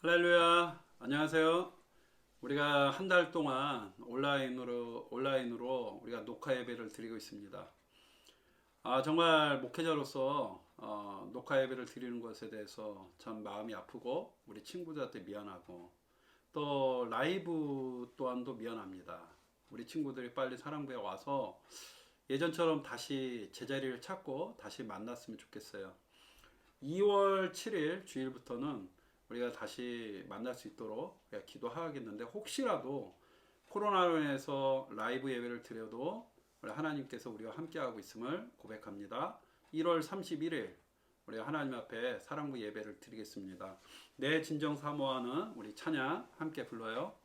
할렐루야, 안녕하세요. 우리가 한 달 동안 온라인으로 우리가 녹화 예배를 드리고 있습니다. 정말 목회자로서 녹화 예배를 드리는 것에 대해서 참 마음이 아프고 우리 친구들한테 미안하고 또 라이브 또한도 미안합니다. 우리 친구들이 빨리 사랑부에 와서 예전처럼 다시 제자리를 찾고 다시 만났으면 좋겠어요. 2월 7일 주일부터는 우리가 다시 만날 수 있도록 기도하겠는데, 혹시라도 코로나로 인해서 라이브 예배를 드려도 우리 하나님께서 우리와 함께하고 있음을 고백합니다. 1월 31일 우리가 하나님 앞에 사랑부 예배를 드리겠습니다. 내 진정 사모하는 우리 찬양 함께 불러요.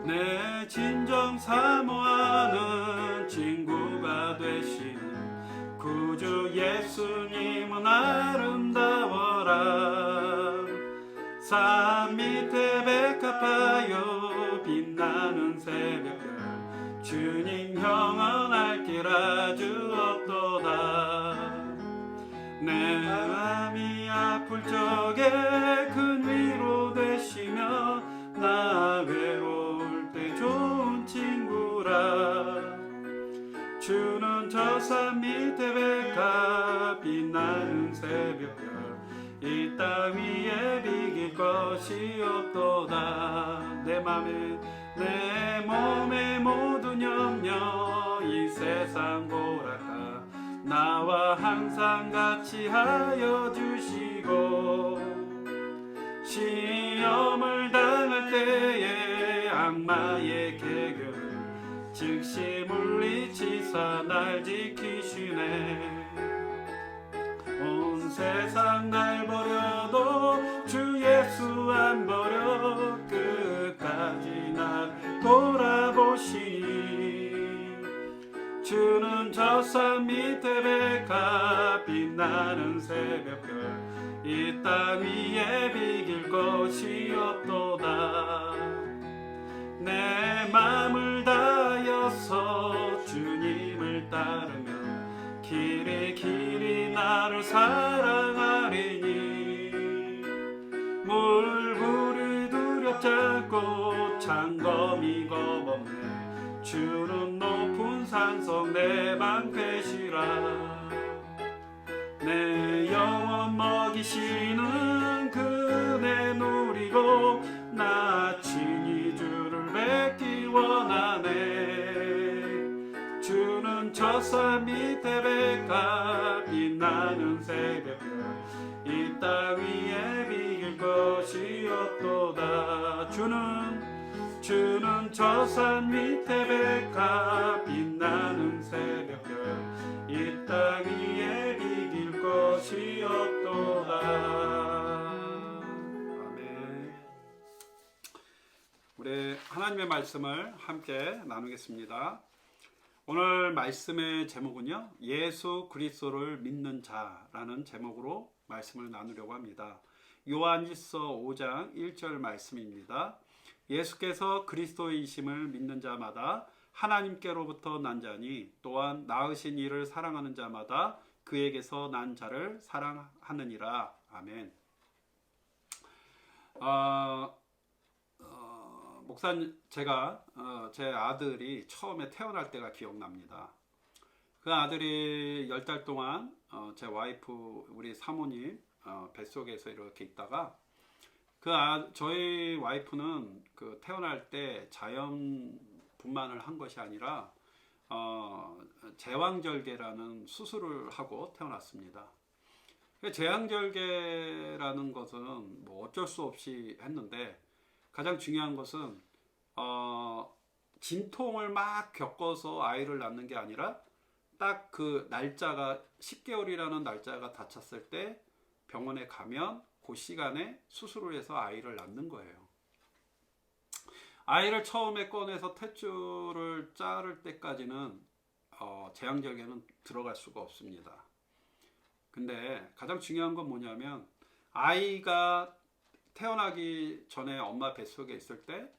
내 진정 사모하는 친구가 되시는 구주 예수님은 아름다워라. 산 밑에 백합하여 빛나는 새벽별 주님 영원할 길 아주 없도다. 내 마음이 아플 적에 큰 위로 되시며 나 외로울 때 좋은 친구라. 주는 저 산 밑에 백합 빛나는 새벽별 이 땅 위에 비길 것이 없도다. 내 맘에 내 몸에 모든 염려 이 세상 보라카 나와 항상 같이 하여 주시고, 시험을 당할 때에 악마의 계교를 즉시 물리치사 날 지키시네. 온 세상 날 버려도 주 예수 안 버려 끝까지 날 돌아보시니. 주는 저 산 밑에 백합 빛나는 새벽별 이 땅 위에 비길 것이 없도다. 내 맘을 다하여서 주님을 따르며 길이 나를 사랑하리니. 물불이 두렵지 않고 창검이 겁없네. 주는 높은 산성 내 방패시라. 내 영혼 먹이시는 그네 누리고 나 친히 주를 뵙기 원하네. 주는 저 산 밑에 백합 빛나는 새벽별 이 땅 위에 비길 것이 없도다. 주는 저 산 밑에 백합 빛나는 새벽별 이 땅 위에 비길 것이 없도다. 아멘. 우리 하나님의 말씀을 함께 나누겠습니다. 오늘 말씀의 제목은요, 예수 그리스도를 믿는 자라는 제목으로 말씀을 나누려고 합니다. 요한일서 5장 1절 말씀입니다. 예수께서 그리스도이심을 믿는 자마다 하나님께로부터 난 자니 또한 낳으신 이를 사랑하는 자마다 그에게서 난 자를 사랑하느니라. 아멘. 목사님, 제가 제 아들이 처음에 태어날 때가 기억납니다. 그 아들이 10달 동안 제 와이프 우리 사모님 뱃속에서 이렇게 있다가 저희 와이프는 그 태어날 때 자연 분만을 한 것이 아니라 제왕절개라는 수술을 하고 태어났습니다. 제왕절개라는 것은 뭐 어쩔 수 없이 했는데, 가장 중요한 것은 진통을 막 겪어서 아이를 낳는 게 아니라 딱 그 날짜가 10개월이라는 날짜가 닥쳤을 때 병원에 가면 그 시간에 수술을 해서 아이를 낳는 거예요. 아이를 처음에 꺼내서 탯줄을 자를 때까지는 제왕절개는 들어갈 수가 없습니다. 근데 가장 중요한 건 뭐냐면, 아이가 태어나기 전에 엄마 뱃속에 있을 때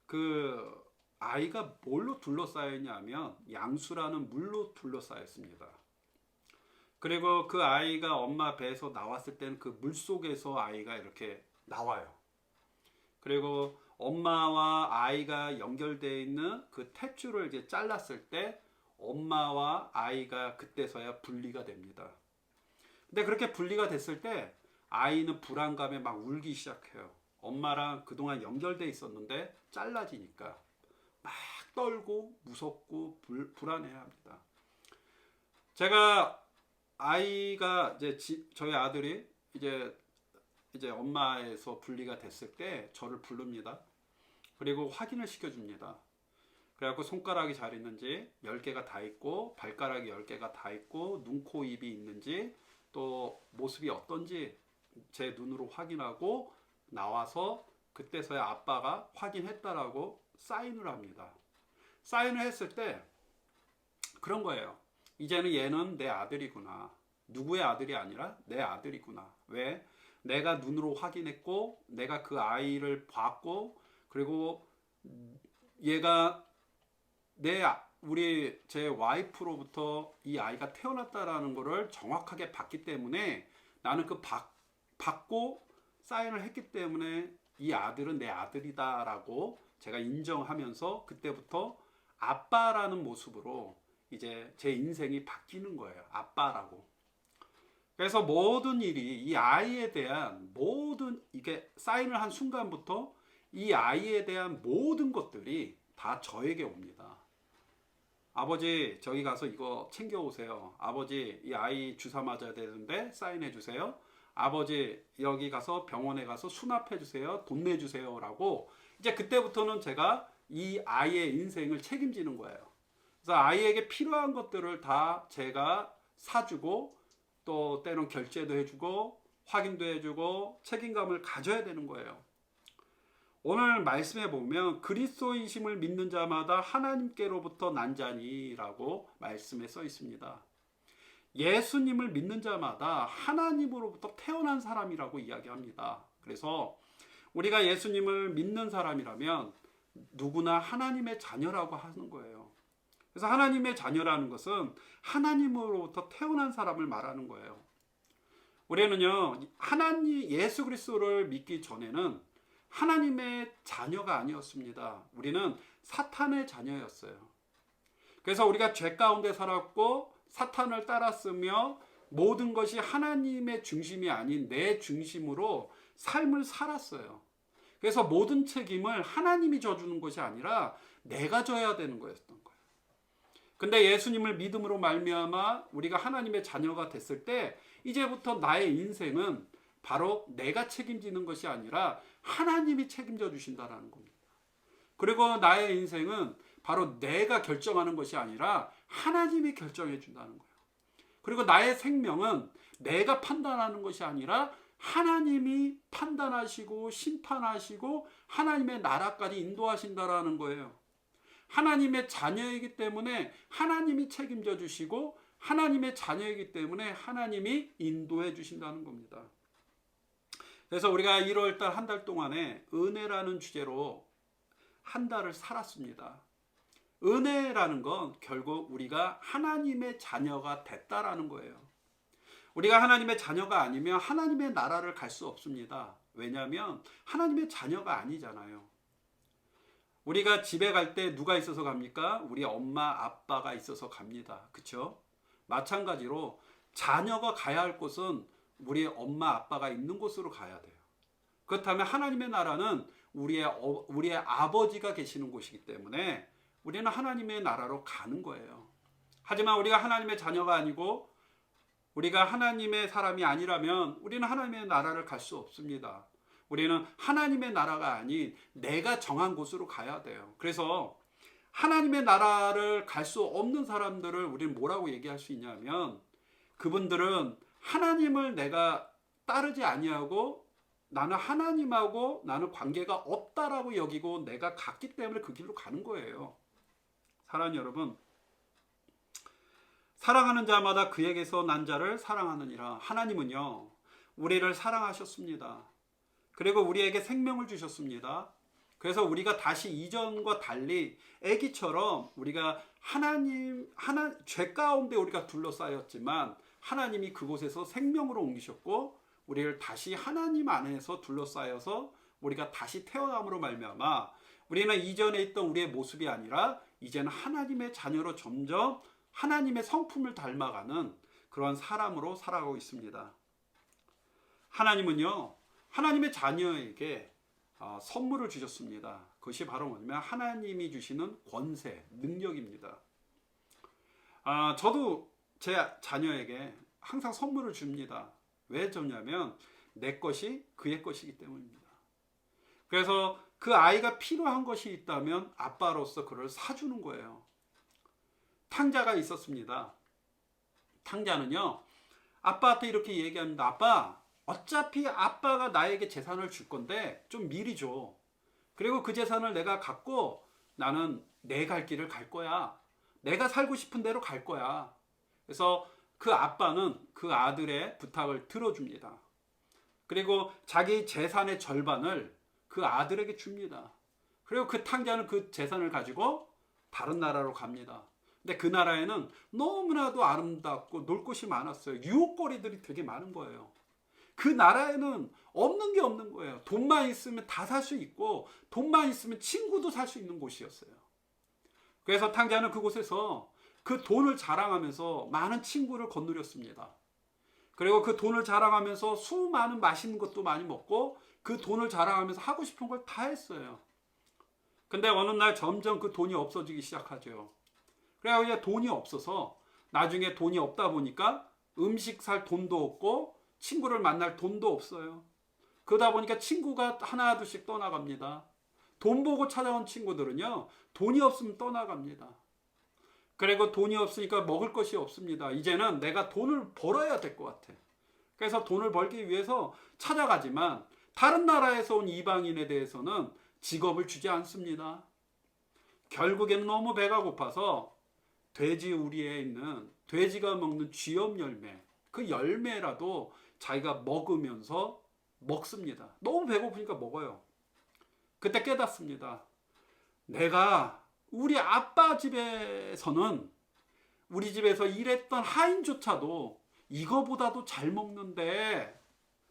그 아이가 뭘로 둘러싸여 있냐면 양수라는 물로 둘러싸였습니다. 그리고 그 아이가 엄마 배에서 나왔을 때는 그 물 속에서 아이가 이렇게 나와요. 그리고 엄마와 아이가 연결되어 있는 그 탯줄을 이제 잘랐을 때 엄마와 아이가 그때서야 분리가 됩니다. 근데 그렇게 분리가 됐을 때 아이는 불안감에 막 울기 시작해요. 엄마랑 그동안 연결돼 있었는데 잘라지니까 막 떨고 무섭고 불안해야 합니다. 제가 아이가 이제 저희 아들이 이제 엄마에서 분리가 됐을 때 저를 부릅니다. 그리고 확인을 시켜줍니다. 그래갖고 손가락이 잘 있는지 10개가 다 있고 발가락이 10개가 다 있고 눈, 코, 입이 있는지 또 모습이 어떤지 제 눈으로 확인하고 나와서 그때서야 아빠가 확인했다라고 사인을 합니다. 사인을 했을 때 그런 거예요. 이제는 얘는 내 아들이구나. 누구의 아들이 아니라 내 아들이구나. 왜? 내가 눈으로 확인했고 내가 그 아이를 봤고 그리고 얘가 제 와이프로부터 이 아이가 태어났다라는 것을 정확하게 봤기 때문에 나는 받고 사인을 했기 때문에 이 아들은 내 아들이다라고 제가 인정하면서 그때부터 아빠라는 모습으로 이제 제 인생이 바뀌는 거예요. 아빠라고. 그래서 모든 일이 이 아이에 대한 이게 사인을 한 순간부터 이 아이에 대한 모든 것들이 다 저에게 옵니다. 아버지 저기 가서 이거 챙겨오세요. 아버지 이 아이 주사 맞아야 되는데 사인해 주세요. 아버지 여기 가서 병원에 가서 수납해 주세요. 돈 내주세요. 라고 이제 그때부터는 제가 이 아이의 인생을 책임지는 거예요. 그래서 아이에게 필요한 것들을 다 제가 사주고 또 때론 결제도 해주고 확인도 해주고 책임감을 가져야 되는 거예요. 오늘 말씀에 보면 그리스도이심을 믿는 자마다 하나님께로부터 난 자니라고 말씀에 써 있습니다. 예수님을 믿는 자마다 하나님으로부터 태어난 사람이라고 이야기합니다. 그래서 우리가 예수님을 믿는 사람이라면 누구나 하나님의 자녀라고 하는 거예요. 그래서 하나님의 자녀라는 것은 하나님으로부터 태어난 사람을 말하는 거예요. 우리는요, 예수 그리스도를 믿기 전에는 하나님의 자녀가 아니었습니다. 우리는 사탄의 자녀였어요. 그래서 우리가 죄 가운데 살았고 사탄을 따랐으며 모든 것이 하나님의 중심이 아닌 내 중심으로 삶을 살았어요. 그래서 모든 책임을 하나님이 져주는 것이 아니라 내가 져야 되는 거였던 거예요. 근데 예수님을 믿음으로 말미암아 우리가 하나님의 자녀가 됐을 때 이제부터 나의 인생은 바로 내가 책임지는 것이 아니라 하나님이 책임져 주신다라는 겁니다. 그리고 나의 인생은 바로 내가 결정하는 것이 아니라 하나님이 결정해 준다는 거예요. 그리고 나의 생명은 내가 판단하는 것이 아니라 하나님이 판단하시고 심판하시고 하나님의 나라까지 인도하신다라는 거예요. 하나님의 자녀이기 때문에 하나님이 책임져 주시고 하나님의 자녀이기 때문에 하나님이 인도해 주신다는 겁니다. 그래서 우리가 1월달 한 달 동안에 은혜라는 주제로 한 달을 살았습니다. 은혜라는 건 결국 우리가 하나님의 자녀가 됐다라는 거예요. 우리가 하나님의 자녀가 아니면 하나님의 나라를 갈 수 없습니다. 왜냐하면 하나님의 자녀가 아니잖아요. 우리가 집에 갈 때 누가 있어서 갑니까? 우리 엄마, 아빠가 있어서 갑니다. 그렇죠? 마찬가지로 자녀가 가야 할 곳은 우리 엄마, 아빠가 있는 곳으로 가야 돼요. 그렇다면 하나님의 나라는 우리의 아버지가 계시는 곳이기 때문에 우리는 하나님의 나라로 가는 거예요. 하지만 우리가 하나님의 자녀가 아니고 우리가 하나님의 사람이 아니라면 우리는 하나님의 나라를 갈 수 없습니다. 우리는 하나님의 나라가 아닌 내가 정한 곳으로 가야 돼요. 그래서 하나님의 나라를 갈 수 없는 사람들을 우리는 뭐라고 얘기할 수 있냐면 그분들은 하나님을 내가 따르지 아니하고 나는 하나님하고 나는 관계가 없다라고 여기고 내가 갔기 때문에 그 길로 가는 거예요. 사랑하는 여러분, 사랑하는 자마다 그에게서 난 자를 사랑하느니라. 하나님은요, 우리를 사랑하셨습니다. 그리고 우리에게 생명을 주셨습니다. 그래서 우리가 다시 이전과 달리 아기처럼 우리가 죄 가운데 우리가 둘러싸였지만 하나님이 그곳에서 생명으로 옮기셨고 우리를 다시 하나님 안에서 둘러싸여서 우리가 다시 태어남으로 말미암아 우리는 이전에 있던 우리의 모습이 아니라 이제는 하나님의 자녀로 점점 하나님의 성품을 닮아가는 그런 사람으로 살아가고 있습니다. 하나님은요, 하나님의 자녀에게 선물을 주셨습니다. 그것이 바로 뭐냐면 하나님이 주시는 권세, 능력입니다. 저도 제 자녀에게 항상 선물을 줍니다. 왜 줬냐면 내 것이 그의 것이기 때문입니다. 그래서 그 아이가 필요한 것이 있다면 아빠로서 그를 사주는 거예요. 탕자가 있었습니다. 탕자는요, 아빠한테 이렇게 얘기합니다. 아빠, 어차피 아빠가 나에게 재산을 줄 건데 좀 미리 줘. 그리고 그 재산을 내가 갖고 나는 내 갈 길을 갈 거야. 내가 살고 싶은 대로 갈 거야. 그래서 그 아빠는 그 아들의 부탁을 들어줍니다. 그리고 자기 재산의 절반을 그 아들에게 줍니다. 그리고 그 탕자는 그 재산을 가지고 다른 나라로 갑니다. 근데 그 나라에는 너무나도 아름답고 놀 곳이 많았어요. 유혹거리들이 되게 많은 거예요. 그 나라에는 없는 게 없는 거예요. 돈만 있으면 다 살 수 있고 돈만 있으면 친구도 살 수 있는 곳이었어요. 그래서 탕자는 그곳에서 그 돈을 자랑하면서 많은 친구를 거느렸습니다. 그리고 그 돈을 자랑하면서 수많은 맛있는 것도 많이 먹고 그 돈을 자랑하면서 하고 싶은 걸 다 했어요. 근데 어느 날 점점 그 돈이 없어지기 시작하죠. 그래서 이제 돈이 없어서 나중에 돈이 없다 보니까 음식 살 돈도 없고 친구를 만날 돈도 없어요. 그러다 보니까 친구가 하나 둘씩 떠나갑니다. 돈 보고 찾아온 친구들은요, 돈이 없으면 떠나갑니다. 그리고 돈이 없으니까 먹을 것이 없습니다. 이제는 내가 돈을 벌어야 될 것 같아. 그래서 돈을 벌기 위해서 찾아가지만 다른 나라에서 온 이방인에 대해서는 직업을 주지 않습니다. 결국에는 너무 배가 고파서 돼지 우리에 있는 돼지가 먹는 쥐염 열매, 그 열매라도 자기가 먹으면서 먹습니다. 너무 배고프니까 먹어요. 그때 깨닫습니다. 내가 우리 아빠 집에서는 우리 집에서 일했던 하인조차도 이거보다도 잘 먹는데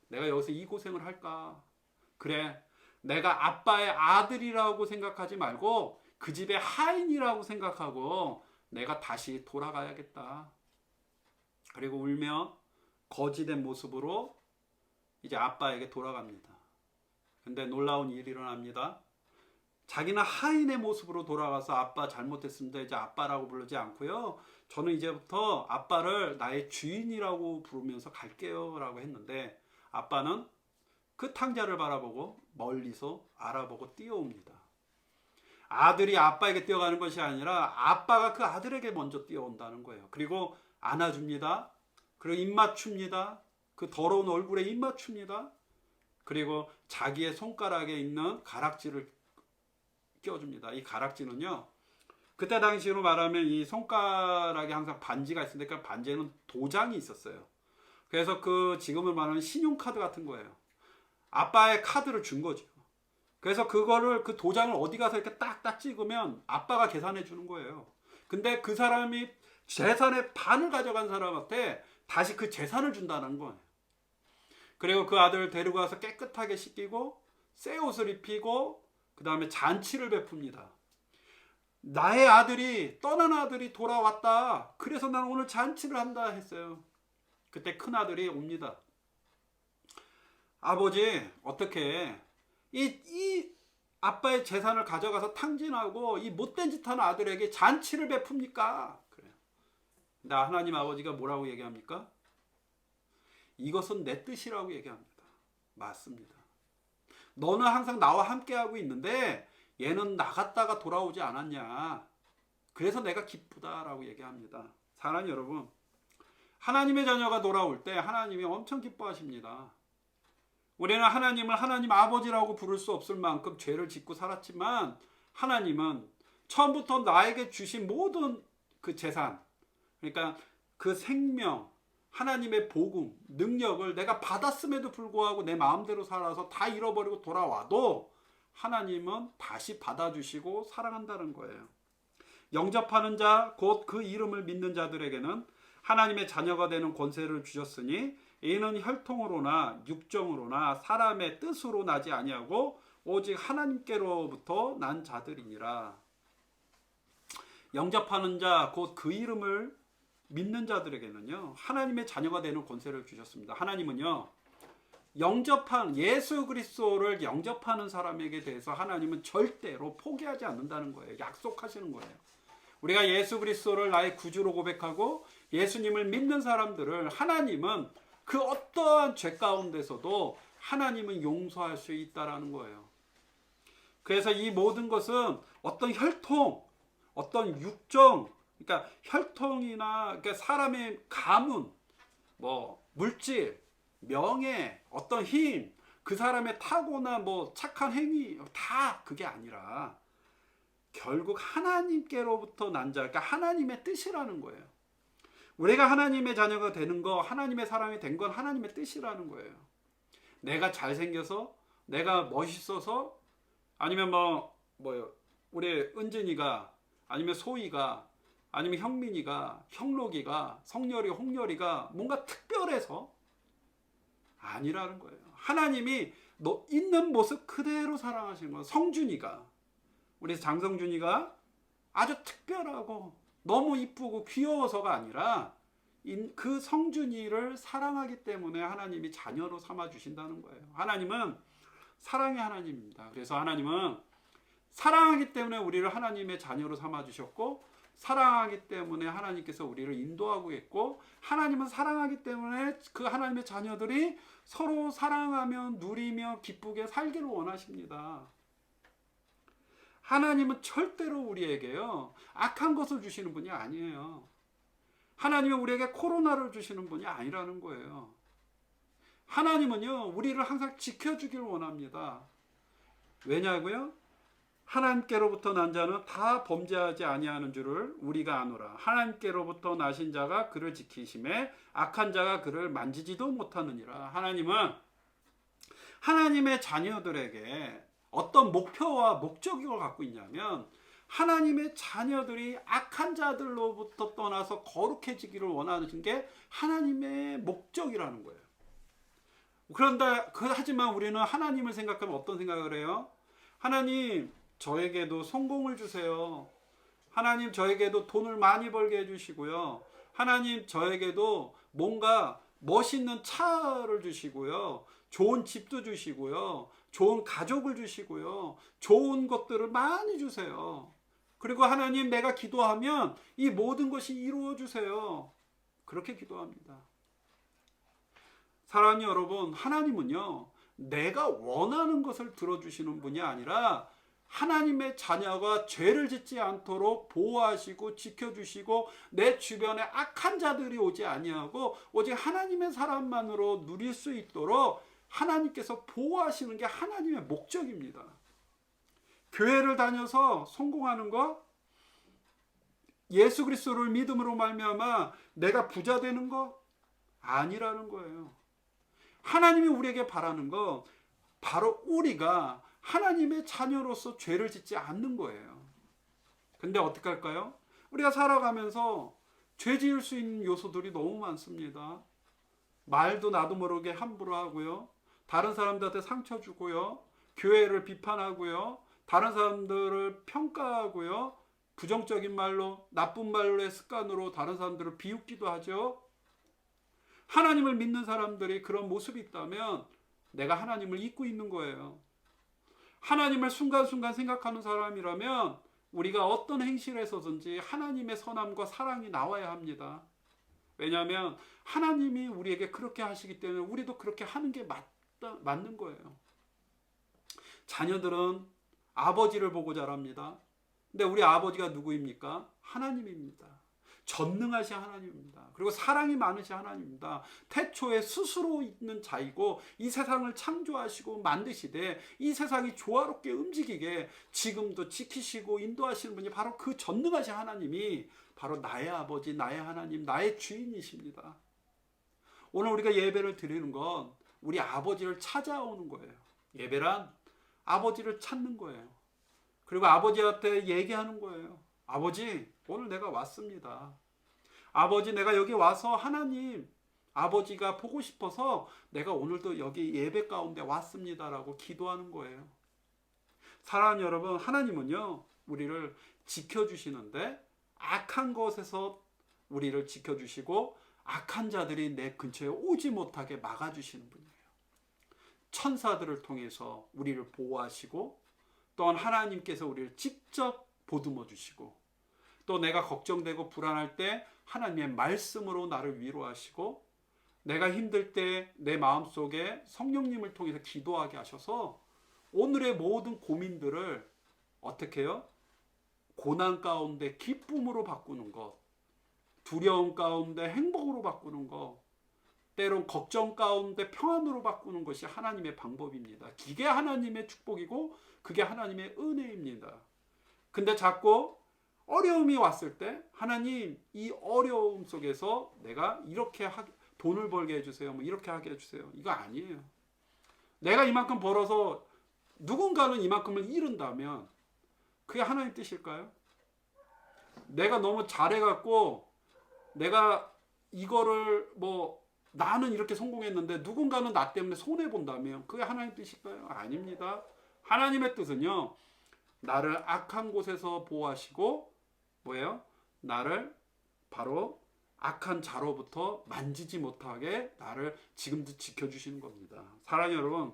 내가 여기서 이 고생을 할까? 그래, 내가 아빠의 아들이라고 생각하지 말고 그 집의 하인이라고 생각하고 내가 다시 돌아가야겠다. 그리고 울며 거지된 모습으로 이제 아빠에게 돌아갑니다. 근데 놀라운 일이 일어납니다. 자기는 하인의 모습으로 돌아가서 아빠 잘못했습니다. 이제 아빠라고 부르지 않고요. 저는 이제부터 아빠를 나의 주인이라고 부르면서 갈게요 라고 했는데 아빠는 그 탕자를 바라보고 멀리서 알아보고 뛰어옵니다. 아들이 아빠에게 뛰어가는 것이 아니라 아빠가 그 아들에게 먼저 뛰어온다는 거예요. 그리고 안아줍니다. 그리고 입 맞춥니다. 그 더러운 얼굴에 입 맞춥니다. 그리고 자기의 손가락에 있는 가락지를 껴줍니다. 이 가락지는요, 그때 당시로 말하면 이 손가락에 항상 반지가 있으니까 반지에는 도장이 있었어요. 그래서 그 지금을 말하면 신용카드 같은 거예요. 아빠의 카드를 준 거죠. 그래서 그거를 그 도장을 어디 가서 이렇게 딱딱 찍으면 아빠가 계산해 주는 거예요. 근데 그 사람이 재산의 반을 가져간 사람한테 다시 그 재산을 준다는 거예요. 그리고 그 아들을 데리고 가서 깨끗하게 씻기고 새 옷을 입히고 그 다음에 잔치를 베풉니다. 나의 아들이, 떠난 아들이 돌아왔다. 그래서 나는 오늘 잔치를 한다 했어요. 그때 큰 아들이 옵니다. 아버지, 어떻게 이 아빠의 재산을 가져가서 탕진하고 이 못된 짓 하는 아들에게 잔치를 베풉니까? 그래요. 근데 하나님 아버지가 뭐라고 얘기합니까? 이것은 내 뜻이라고 얘기합니다. 맞습니다. 너는 항상 나와 함께하고 있는데 얘는 나갔다가 돌아오지 않았냐. 그래서 내가 기쁘다라고 얘기합니다. 사랑하는 여러분, 하나님의 자녀가 돌아올 때 하나님이 엄청 기뻐하십니다. 우리는 하나님을 하나님 아버지라고 부를 수 없을 만큼 죄를 짓고 살았지만 하나님은 처음부터 나에게 주신 모든 그 재산, 그러니까 그 생명, 하나님의 복음, 능력을 내가 받았음에도 불구하고 내 마음대로 살아서 다 잃어버리고 돌아와도 하나님은 다시 받아주시고 사랑한다는 거예요. 영접하는 자, 곧 그 이름을 믿는 자들에게는 하나님의 자녀가 되는 권세를 주셨으니 이는 혈통으로나 육정으로나 사람의 뜻으로 나지 아니하고 오직 하나님께로부터 난 자들이니라. 영접하는 자, 곧 그 이름을 믿는 자들에게는요, 하나님의 자녀가 되는 권세를 주셨습니다. 하나님은요, 예수 그리스도를 영접하는 사람에게 대해서 하나님은 절대로 포기하지 않는다는 거예요. 약속하시는 거예요. 우리가 예수 그리스도를 나의 구주로 고백하고 예수님을 믿는 사람들을 하나님은 그 어떠한 죄 가운데서도 하나님은 용서할 수 있다라는 거예요. 그래서 이 모든 것은 어떤 혈통, 어떤 육정, 그러니까 혈통이나 그러니까 사람의 가문, 물질, 명예, 어떤 힘, 그 사람의 타고난 착한 행위 다 그게 아니라 결국 하나님께로부터 난 자, 그러니까 하나님의 뜻이라는 거예요. 우리가 하나님의 자녀가 되는 거, 하나님의 사람이 된 건 하나님의 뜻이라는 거예요. 내가 잘생겨서, 내가 멋있어서, 아니면 우리 은진이가, 아니면 소희가, 아니면 형민이가, 형록이가, 성열이, 홍열이가 뭔가 특별해서 아니라는 거예요. 하나님이 너 있는 모습 그대로 사랑하시는 거예요. 성준이가, 우리 장성준이가 아주 특별하고 너무 이쁘고 귀여워서가 아니라 그 성준이를 사랑하기 때문에 하나님이 자녀로 삼아 주신다는 거예요. 하나님은 사랑의 하나님입니다. 그래서 하나님은 사랑하기 때문에 우리를 하나님의 자녀로 삼아 주셨고, 사랑하기 때문에 하나님께서 우리를 인도하고 있고, 하나님은 사랑하기 때문에 그 하나님의 자녀들이 서로 사랑하며 누리며 기쁘게 살기를 원하십니다. 하나님은 절대로 우리에게요, 악한 것을 주시는 분이 아니에요. 하나님은 우리에게 코로나를 주시는 분이 아니라는 거예요. 하나님은요, 우리를 항상 지켜주길 원합니다. 왜냐고요? 하나님께로부터 난 자는 다 범죄하지 아니하는 줄을 우리가 아노라. 하나님께로부터 나신 자가 그를 지키심에 악한 자가 그를 만지지도 못하느니라. 하나님은 하나님의 자녀들에게 어떤 목표와 목적을 갖고 있냐면, 하나님의 자녀들이 악한 자들로부터 떠나서 거룩해지기를 원하는 게 하나님의 목적이라는 거예요. 그런데 하지만 우리는 하나님을 생각하면 어떤 생각을 해요? 하나님, 저에게도 성공을 주세요. 하나님, 저에게도 돈을 많이 벌게 해주시고요. 하나님, 저에게도 뭔가 멋있는 차를 주시고요. 좋은 집도 주시고요. 좋은 가족을 주시고요. 좋은 것들을 많이 주세요. 그리고 하나님, 내가 기도하면 이 모든 것이 이루어 주세요. 그렇게 기도합니다. 사랑하는 여러분, 하나님은요, 내가 원하는 것을 들어주시는 분이 아니라 하나님의 자녀가 죄를 짓지 않도록 보호하시고 지켜주시고, 내 주변에 악한 자들이 오지 아니하고 오직 하나님의 사람만으로 누릴 수 있도록 하나님께서 보호하시는 게 하나님의 목적입니다. 교회를 다녀서 성공하는 거, 예수 그리스도를 믿음으로 말미암아 내가 부자 되는 거 아니라는 거예요. 하나님이 우리에게 바라는 거, 바로 우리가 하나님의 자녀로서 죄를 짓지 않는 거예요. 근데 어떻게 할까요? 우리가 살아가면서 죄 지을 수 있는 요소들이 너무 많습니다. 말도 나도 모르게 함부로 하고요. 다른 사람들한테 상처 주고요. 교회를 비판하고요. 다른 사람들을 평가하고요. 부정적인 말로, 나쁜 말로의 습관으로 다른 사람들을 비웃기도 하죠. 하나님을 믿는 사람들이 그런 모습이 있다면 내가 하나님을 잊고 있는 거예요. 하나님을 순간순간 생각하는 사람이라면 우리가 어떤 행실에서든지 하나님의 선함과 사랑이 나와야 합니다. 왜냐하면 하나님이 우리에게 그렇게 하시기 때문에 우리도 그렇게 하는 게 맞는 거예요. 자녀들은 아버지를 보고 자랍니다. 근데 우리 아버지가 누구입니까? 하나님입니다. 전능하신 하나님입니다. 그리고 사랑이 많으신 하나님입니다. 태초에 스스로 있는 자이고 이 세상을 창조하시고 만드시되 이 세상이 조화롭게 움직이게 지금도 지키시고 인도하시는 분이 바로 그 전능하신 하나님이 바로 나의 아버지, 나의 하나님, 나의 주인이십니다. 오늘 우리가 예배를 드리는 건 우리 아버지를 찾아오는 거예요. 예배란 아버지를 찾는 거예요. 그리고 아버지한테 얘기하는 거예요. 아버지, 오늘 내가 왔습니다. 아버지, 내가 여기 와서 하나님, 아버지가 보고 싶어서 내가 오늘도 여기 예배 가운데 왔습니다라고 기도하는 거예요. 사랑하는 여러분, 하나님은요, 우리를 지켜주시는데 악한 것에서 우리를 지켜주시고 악한 자들이 내 근처에 오지 못하게 막아주시는 분이에요. 천사들을 통해서 우리를 보호하시고 또한 하나님께서 우리를 직접 보듬어 주시고 또 내가 걱정되고 불안할 때 하나님의 말씀으로 나를 위로하시고 내가 힘들 때 내 마음속에 성령님을 통해서 기도하게 하셔서 오늘의 모든 고민들을 어떻게 해요? 고난 가운데 기쁨으로 바꾸는 것, 두려움 가운데 행복으로 바꾸는 것, 때론 걱정 가운데 평안으로 바꾸는 것이 하나님의 방법입니다. 이게 하나님의 축복이고 그게 하나님의 은혜입니다. 근데 자꾸 어려움이 왔을 때 하나님, 이 어려움 속에서 내가 이렇게 돈을 벌게 해주세요, 뭐 이렇게 하게 해주세요, 이거 아니에요. 내가 이만큼 벌어서 누군가는 이만큼을 잃은다면 그게 하나님 뜻일까요? 내가 너무 잘해갖고 내가 이거를 나는 이렇게 성공했는데 누군가는 나 때문에 손해본다면 그게 하나님 뜻일까요? 아닙니다. 하나님의 뜻은요, 나를 악한 곳에서 보호하시고 뭐예요? 나를 바로 악한 자로부터 만지지 못하게 나를 지금도 지켜주시는 겁니다. 사랑하는 여러분,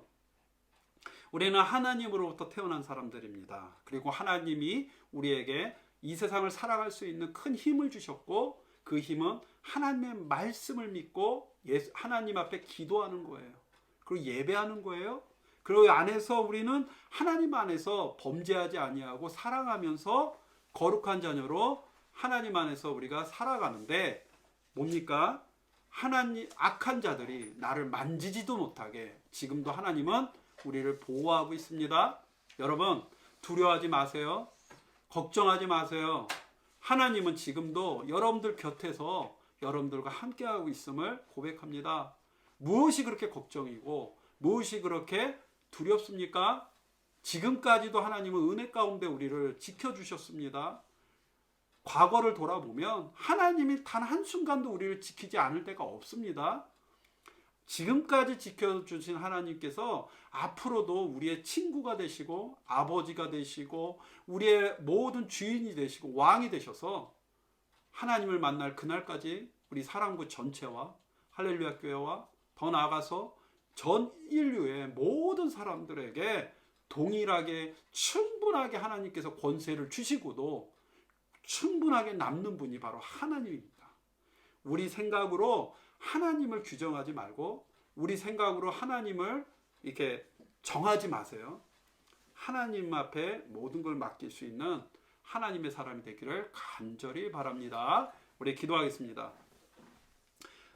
우리는 하나님으로부터 태어난 사람들입니다. 그리고 하나님이 우리에게 이 세상을 살아갈 수 있는 큰 힘을 주셨고 그 힘은 하나님의 말씀을 믿고 하나님 앞에 기도하는 거예요. 그리고 예배하는 거예요. 그리고 안에서 우리는 하나님 안에서 범죄하지 아니하고 사랑하면서 거룩한 자녀로 하나님 안에서 우리가 살아가는데 뭡니까? 하나님 악한 자들이 나를 만지지도 못하게 지금도 하나님은 우리를 보호하고 있습니다. 여러분, 두려워하지 마세요. 걱정하지 마세요. 하나님은 지금도 여러분들 곁에서 여러분들과 함께하고 있음을 고백합니다. 무엇이 그렇게 걱정이고 무엇이 그렇게 두렵습니까? 지금까지도 하나님은 은혜 가운데 우리를 지켜주셨습니다. 과거를 돌아보면 하나님이 단 한순간도 우리를 지키지 않을 때가 없습니다. 지금까지 지켜주신 하나님께서 앞으로도 우리의 친구가 되시고 아버지가 되시고 우리의 모든 주인이 되시고 왕이 되셔서 하나님을 만날 그날까지 우리 사랑부 전체와 할렐루야 교회와 더 나아가서 전 인류의 모든 사람들에게 동일하게 충분하게 하나님께서 권세를 주시고도 충분하게 남는 분이 바로 하나님입니다. 우리 생각으로 하나님을 규정하지 말고 우리 생각으로 하나님을 이렇게 정하지 마세요. 하나님 앞에 모든 걸 맡길 수 있는 하나님의 사람이 되기를 간절히 바랍니다. 우리 기도하겠습니다.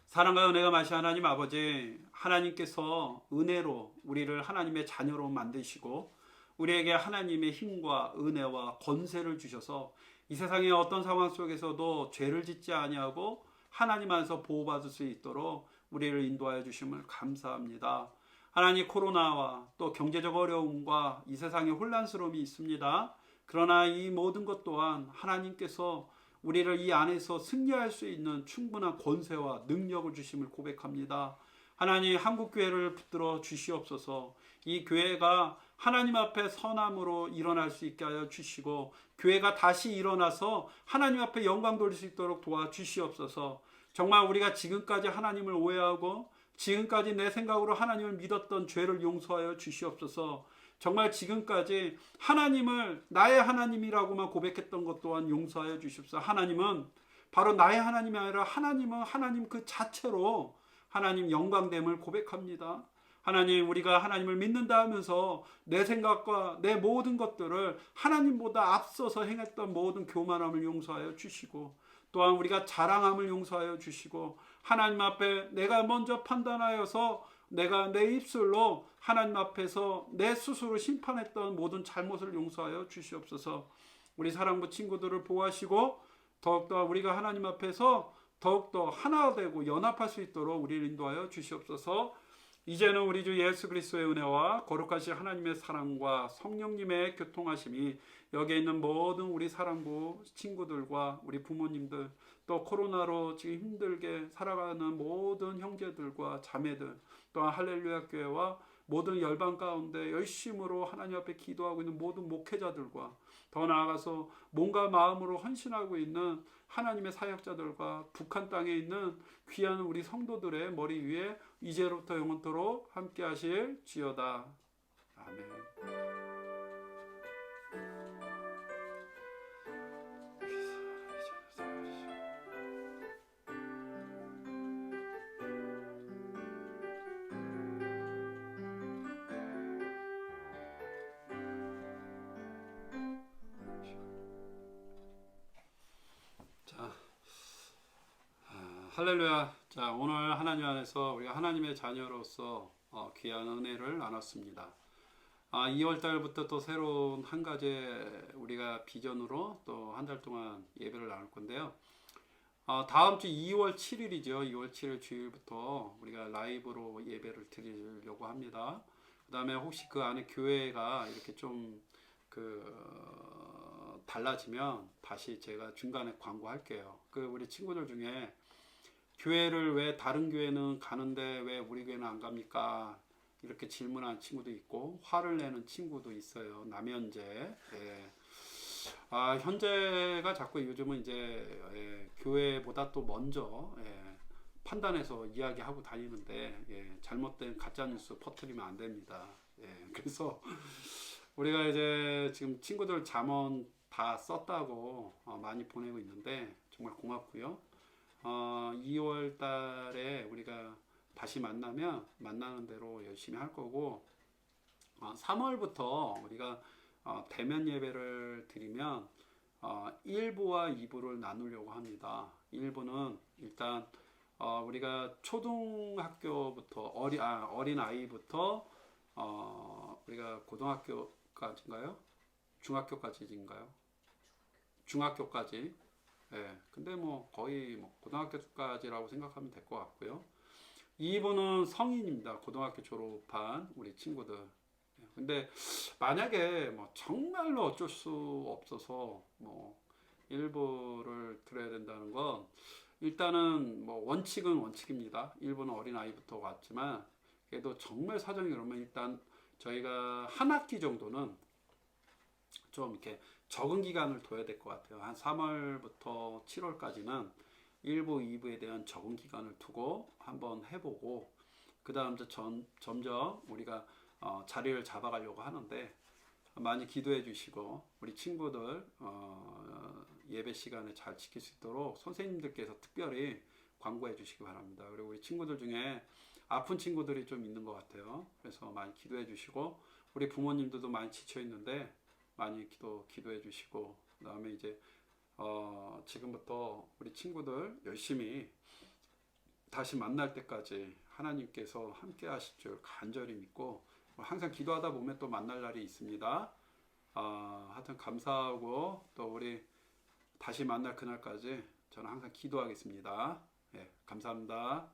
사랑과 은혜가 많으신 하나님 아버지, 하나님께서 은혜로 우리를 하나님의 자녀로 만드시고 우리에게 하나님의 힘과 은혜와 권세를 주셔서 이 세상의 어떤 상황 속에서도 죄를 짓지 아니하고 하나님 안에서 보호받을 수 있도록 우리를 인도하여 주심을 감사합니다. 하나님, 코로나와 또 경제적 어려움과 이 세상의 혼란스러움이 있습니다. 그러나 이 모든 것 또한 하나님께서 우리를 이 안에서 승리할 수 있는 충분한 권세와 능력을 주심을 고백합니다. 하나님, 한국교회를 붙들어 주시옵소서. 이 교회가 하나님 앞에 선함으로 일어날 수 있게 하여 주시고 교회가 다시 일어나서 하나님 앞에 영광 돌릴 수 있도록 도와주시옵소서. 정말 우리가 지금까지 하나님을 오해하고 지금까지 내 생각으로 하나님을 믿었던 죄를 용서하여 주시옵소서. 정말 지금까지 하나님을 나의 하나님이라고만 고백했던 것 또한 용서하여 주십시오. 하나님은 바로 나의 하나님이 아니라 하나님은 하나님 그 자체로 하나님 영광됨을 고백합니다. 하나님, 우리가 하나님을 믿는다 하면서 내 생각과 내 모든 것들을 하나님보다 앞서서 행했던 모든 교만함을 용서하여 주시고 또한 우리가 자랑함을 용서하여 주시고 하나님 앞에 내가 먼저 판단하여서 내가 내 입술로 하나님 앞에서 내 스스로 심판했던 모든 잘못을 용서하여 주시옵소서. 우리 사랑부 친구들을 보호하시고 더욱더 우리가 하나님 앞에서 더욱더 하나 되고 연합할 수 있도록 우리를 인도하여 주시옵소서. 이제는 우리 주 예수 그리스도의 은혜와 거룩하신 하나님의 사랑과 성령님의 교통하심이 여기에 있는 모든 우리 사랑부 친구들과 우리 부모님들, 또 코로나로 지금 힘들게 살아가는 모든 형제들과 자매들, 또한 할렐루야 교회와 모든 열방 가운데 열심으로 하나님 앞에 기도하고 있는 모든 목회자들과 더 나아가서 몸과 마음으로 헌신하고 있는 하나님의 사역자들과 북한 땅에 있는 귀한 우리 성도들의 머리 위에 이제로부터 영원토록 함께 하실 지어다. 아멘. 자, 할렐루야. 자, 오늘 하나님 안에서 우리가 하나님의 자녀로서 귀한 은혜를 나눴습니다. 2월 달부터 또 새로운 한 가지 우리가 비전으로 또 한 달 동안 예배를 나눌 건데요. 다음 주 2월 7일이죠. 2월 7일 주일부터 우리가 라이브로 예배를 드리려고 합니다. 그 다음에 혹시 그 안에 교회가 이렇게 좀 달라지면 다시 제가 중간에 광고할게요. 우리 친구들 중에 교회를 왜 다른 교회는 가는데 왜 우리 교회는 안 갑니까? 이렇게 질문하는 친구도 있고 화를 내는 친구도 있어요. 남현재. 예. 현재가 자꾸 요즘은 이제 교회보다 또 먼저 판단해서 이야기하고 다니는데 잘못된 가짜 뉴스 퍼뜨리면 안 됩니다. 그래서 우리가 이제 지금 친구들 잠언 다 썼다고 많이 보내고 있는데 정말 고맙고요. 2월 달에 우리가 다시 만나면 만나는 대로 열심히 할 거고 3월부터 우리가 대면 예배를 드리면 1부와 2부를 나누려고 합니다. 1부는 일단 우리가 초등학교부터 어린 아이부터 우리가 고등학교까지인가요? 중학교까지인가요? 중학교까지. 근데 뭐 거의 고등학교까지라고 생각하면 될 것 같고요. 2부는 성인입니다. 고등학교 졸업한 우리 친구들. 근데 만약에 정말로 어쩔 수 없어서 1부를 들어야 된다는 건 일단은 원칙은 원칙입니다. 1부는 어린아이부터 왔지만 그래도 정말 사정이 그러면 일단 저희가 한 학기 정도는 좀 이렇게 적응 기간을 둬야 될 것 같아요. 한 3월부터 7월까지는 1부, 2부에 대한 적응 기간을 두고 한번 해보고 그 다음 점점 우리가 자리를 잡아가려고 하는데 많이 기도해 주시고 우리 친구들 예배 시간에 잘 지킬 수 있도록 선생님들께서 특별히 광고해 주시기 바랍니다. 그리고 우리 친구들 중에 아픈 친구들이 좀 있는 것 같아요. 그래서 많이 기도해 주시고 우리 부모님들도 많이 지쳐 있는데 많이 기도해 주시고 그 다음에 이제 지금부터 우리 친구들 열심히 다시 만날 때까지 하나님께서 함께 하실 줄 간절히 믿고 항상 기도하다 보면 또 만날 날이 있습니다. 하여튼 감사하고 또 우리 다시 만날 그날까지 저는 항상 기도하겠습니다. 감사합니다.